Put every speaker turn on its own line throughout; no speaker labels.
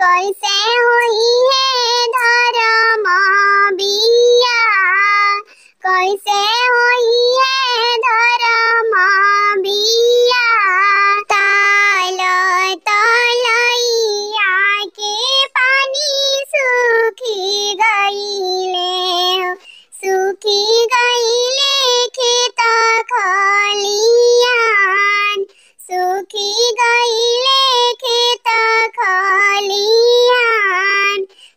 कैसे होई है धर्म बिया, कैसे होई है धर्म बिया। ताल तलैया के पानी सूखी गईले, सूखी गईले खेत खलियान, सूखी गईले खेत खलियान।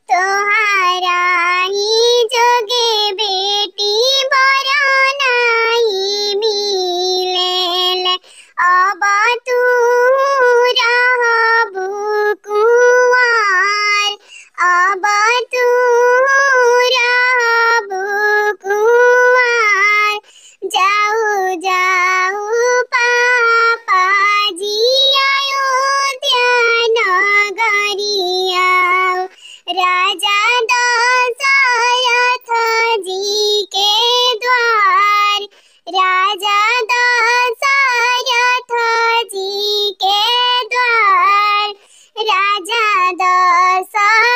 तोहरा ही जोगे बेटी बड़ा नहीं मिलेल, अब तू रहबू कुंवार, अब तू रहबू कुंवार। जाऊ जाऊ पापा जी अयोध्या नगरिया, राजा दशरथ जी के द्वार, राजा दशरथ जी के द्वार, राजा दशरथ